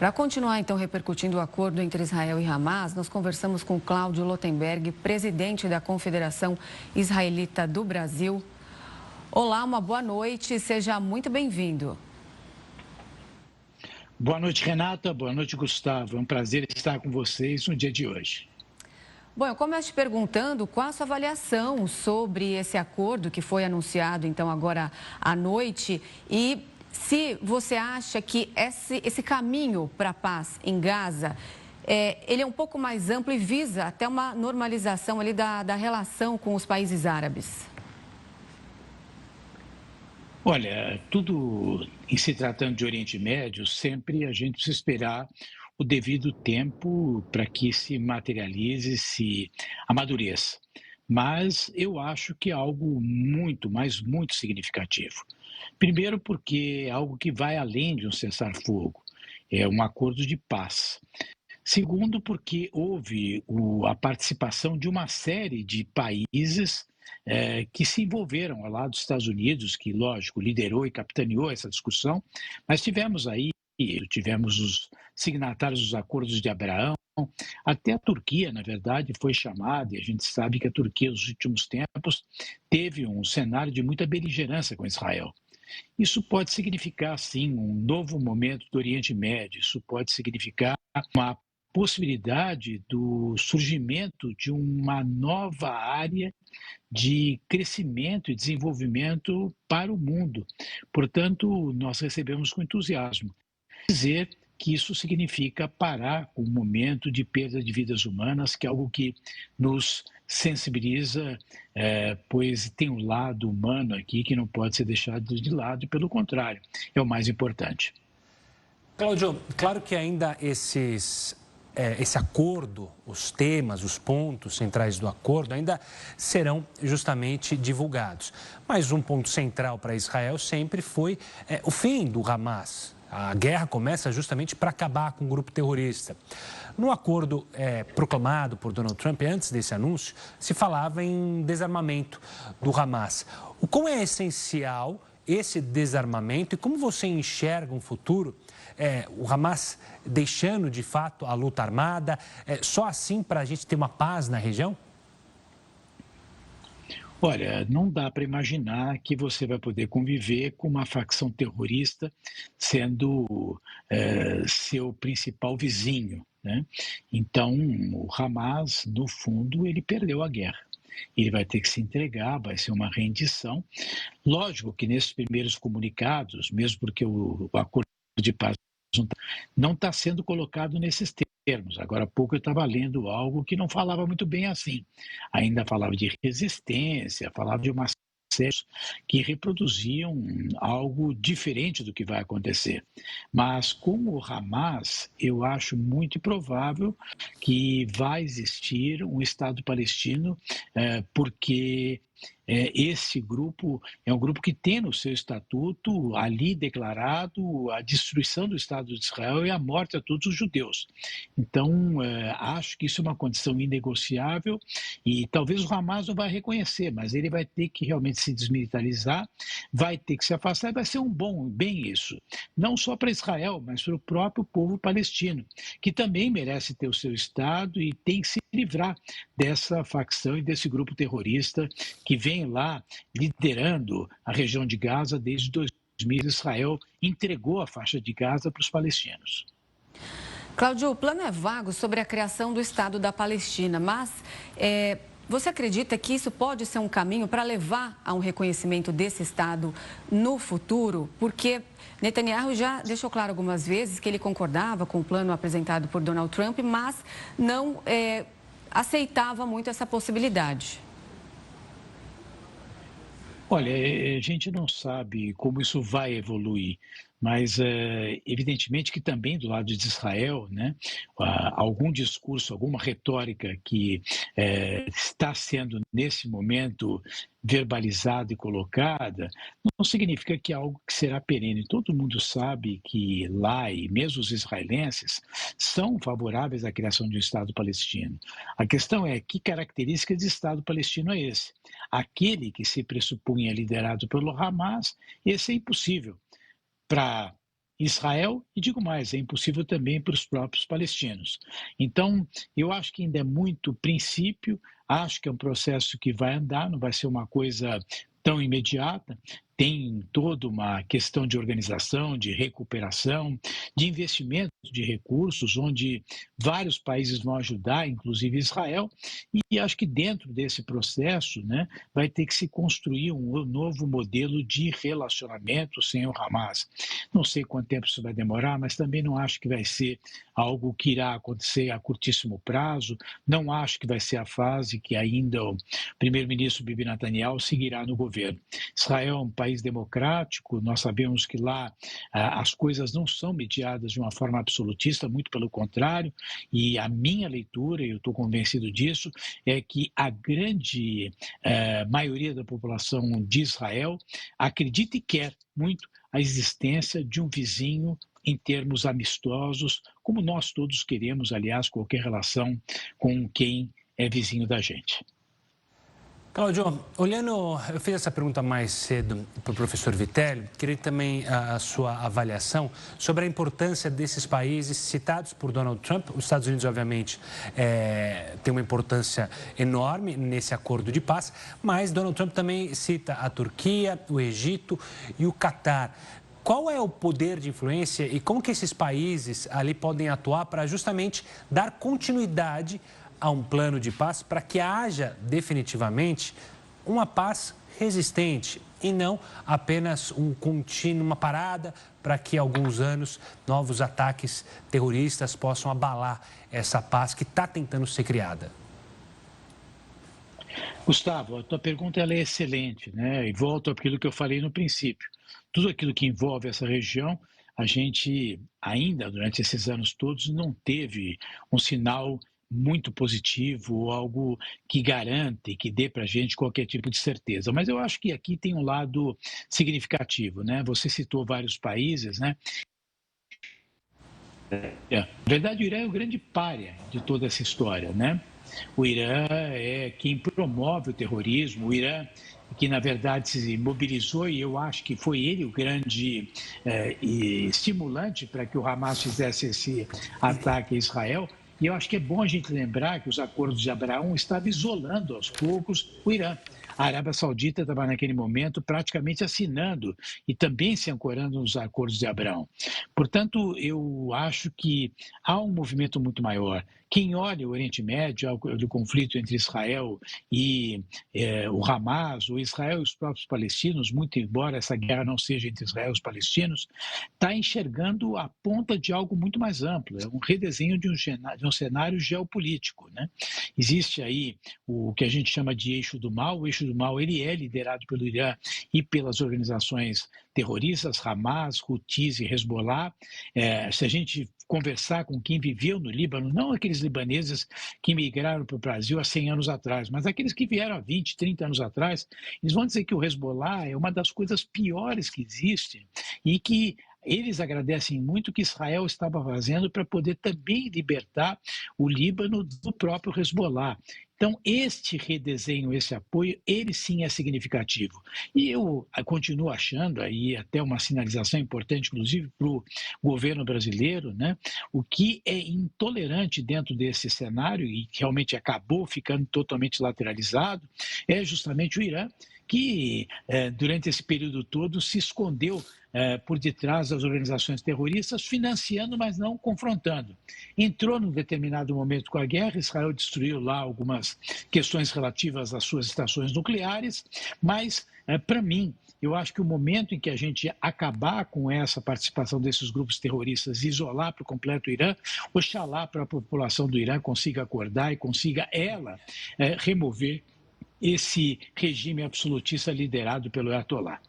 Para continuar, então, repercutindo o acordo entre Israel e Hamas, nós conversamos com Cláudio Lotenberg, presidente da Confederação Israelita do Brasil. Olá, uma boa noite, seja muito bem-vindo. Boa noite, Renata. Boa noite, Gustavo. É um prazer estar com vocês no dia de hoje. Bom, eu começo te perguntando qual a sua avaliação sobre esse acordo que foi anunciado, então, agora à noite e se você acha que esse caminho para a paz em Gaza, ele é um pouco mais amplo e visa até uma normalização ali da relação com os países árabes. Olha, tudo em se tratando de Oriente Médio, sempre a gente precisa esperar o devido tempo para que se materialize, se amadureça. Mas eu acho que é algo muito, mas muito significativo. Primeiro, porque é algo que vai além de um cessar-fogo, é um acordo de paz. Segundo, porque houve a participação de uma série de países que se envolveram ao lado dos Estados Unidos, que, lógico, liderou e capitaneou essa discussão, mas tivemos os signatários dos acordos de Abraão, até a Turquia, na verdade, foi chamada, e a gente sabe que a Turquia, nos últimos tempos, teve um cenário de muita beligerância com Israel. Isso pode significar, sim, um novo momento do Oriente Médio, isso pode significar uma possibilidade do surgimento de uma nova área de crescimento e desenvolvimento para o mundo. Portanto, nós recebemos com entusiasmo. Dizer que isso significa parar com o momento de perda de vidas humanas, que é algo que nos sensibiliza, pois tem um lado humano aqui que não pode ser deixado de lado, e pelo contrário, é o mais importante. Cláudio, claro que ainda esse acordo, os temas, os pontos centrais do acordo ainda serão justamente divulgados. Mas um ponto central para Israel sempre foi o fim do Hamas. A guerra começa justamente para acabar com o grupo terrorista. No acordo proclamado por Donald Trump, antes desse anúncio, se falava em desarmamento do Hamas. O quão é essencial esse desarmamento e como você enxerga um futuro, o Hamas deixando de fato a luta armada, só assim para a gente ter uma paz na região? Olha, não dá para imaginar que você vai poder conviver com uma facção terrorista sendo seu principal vizinho, né? Então, o Hamas, no fundo, ele perdeu a guerra. Ele vai ter que se entregar, vai ser uma rendição. Lógico que nesses primeiros comunicados, mesmo porque o acordo de paz não está sendo colocado nesses termos. Agora há pouco eu estava lendo algo que não falava muito bem assim. Ainda falava de resistência, falava de uma série que reproduziam algo diferente do que vai acontecer. Mas com o Hamas, eu acho muito improvável que vai existir um Estado palestino, porque esse grupo é um grupo que tem no seu estatuto ali declarado a destruição do Estado de Israel e a morte a todos os judeus. Então, acho que isso é uma condição inegociável e talvez o Hamas não vai reconhecer, mas ele vai ter que realmente se desmilitarizar, vai ter que se afastar e vai ser bem isso. Não só para Israel, mas para o próprio povo palestino, que também merece ter o seu Estado e tem que se livrar dessa facção e desse grupo terrorista que vem lá liderando a região de Gaza desde 2000. Israel entregou a faixa de Gaza para os palestinos. Cláudio, o plano é vago sobre a criação do Estado da Palestina, mas você acredita que isso pode ser um caminho para levar a um reconhecimento desse Estado no futuro? Porque Netanyahu já deixou claro algumas vezes que ele concordava com o plano apresentado por Donald Trump, mas não aceitava muito essa possibilidade. Olha, a gente não sabe como isso vai evoluir, mas evidentemente que também do lado de Israel, né, algum discurso, alguma retórica que está sendo nesse momento verbalizada e colocada, não significa que é algo que será perene. Todo mundo sabe que lá, e mesmo os israelenses, são favoráveis à criação de um Estado palestino. A questão é que características de Estado palestino é esse? Aquele que se pressupunha liderado pelo Hamas, esse é impossível para Israel e, digo mais, é impossível também para os próprios palestinos. Então, eu acho que ainda é muito princípio, acho que é um processo que vai andar, não vai ser uma coisa tão imediata, tem toda uma questão de organização, de recuperação, de investimento de recursos, onde vários países vão ajudar, inclusive Israel, e acho que dentro desse processo, né, vai ter que se construir um novo modelo de relacionamento sem o Hamas. Não sei quanto tempo isso vai demorar, mas também não acho que vai ser algo que irá acontecer a curtíssimo prazo, não acho que vai ser a fase que ainda o primeiro-ministro Bibi Netanyahu seguirá no governo. Israel é um país democrático, nós sabemos que lá as coisas não são mediadas de uma forma absolutista, muito pelo contrário, e a minha leitura, e eu estou convencido disso, é que a grande maioria da população de Israel acredita e quer muito a existência de um vizinho em termos amistosos, como nós todos queremos, aliás, qualquer relação com quem é vizinho da gente. Cláudio, eu fiz essa pergunta mais cedo para o professor Vitelli, queria também a sua avaliação sobre a importância desses países citados por Donald Trump. Os Estados Unidos, obviamente, tem uma importância enorme nesse acordo de paz, mas Donald Trump também cita a Turquia, o Egito e o Catar. Qual é o poder de influência e como que esses países ali podem atuar para justamente dar continuidade a um plano de paz para que haja definitivamente uma paz resistente e não apenas uma parada para que alguns anos novos ataques terroristas possam abalar essa paz que está tentando ser criada? Gustavo, a tua pergunta ela é excelente, né? E volto àquilo que eu falei no princípio. Tudo aquilo que envolve essa região, a gente ainda, durante esses anos todos, não teve um sinal muito positivo ou algo que garante, que dê para a gente qualquer tipo de certeza. Mas eu acho que aqui tem um lado significativo, né? Você citou vários países, né? Na verdade, o Irã é o grande pária de toda essa história, né? O Irã é quem promove o terrorismo, o Irã que na verdade se mobilizou e eu acho que foi ele o grande estimulante para que o Hamas fizesse esse ataque a Israel. E eu acho que é bom a gente lembrar que os acordos de Abraão estavam isolando aos poucos o Irã. A Arábia Saudita estava naquele momento praticamente assinando e também se ancorando nos acordos de Abraão. Portanto, eu acho que há um movimento muito maior. Quem olha o Oriente Médio, o conflito entre Israel e o Hamas, ou Israel e os próprios palestinos, muito embora essa guerra não seja entre Israel e os palestinos, está enxergando a ponta de algo muito mais amplo, é um redesenho de um cenário geopolítico, né? Existe aí o que a gente chama de eixo do mal. O eixo do mal ele é liderado pelo Irã e pelas organizações terroristas, Hamas, Houthis e Hezbollah. Se a gente conversar com quem viveu no Líbano, não aqueles libaneses que migraram para o Brasil há 100 anos atrás, mas aqueles que vieram há 20, 30 anos atrás, eles vão dizer que o Hezbollah é uma das coisas piores que existe e que eles agradecem muito o que Israel estava fazendo para poder também libertar o Líbano do próprio Hezbollah. Então, este redesenho, esse apoio, ele sim é significativo. E eu continuo achando, aí até uma sinalização importante, inclusive para o governo brasileiro, né, o que é intolerante dentro desse cenário, e que realmente acabou ficando totalmente lateralizado, é justamente o Irã, que durante esse período todo se escondeu por detrás das organizações terroristas, financiando, mas não confrontando. Entrou num determinado momento com a guerra, Israel destruiu lá algumas questões relativas às suas estações nucleares, mas, para mim, eu acho que o momento em que a gente acabar com essa participação desses grupos terroristas e isolar por completo o Irã, oxalá para a população do Irã consiga acordar e consiga ela remover esse regime absolutista liderado pelo Ayatollah.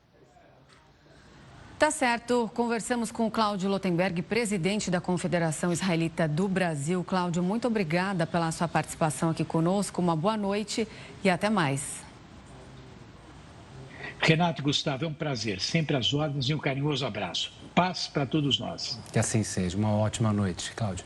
Tá certo. Conversamos com o Cláudio Lotenberg, presidente da Confederação Israelita do Brasil. Cláudio, muito obrigada pela sua participação aqui conosco. Uma boa noite e até mais. Renato e Gustavo, é um prazer. Sempre às ordens e um carinhoso abraço. Paz para todos nós. Que assim seja. Uma ótima noite, Cláudio.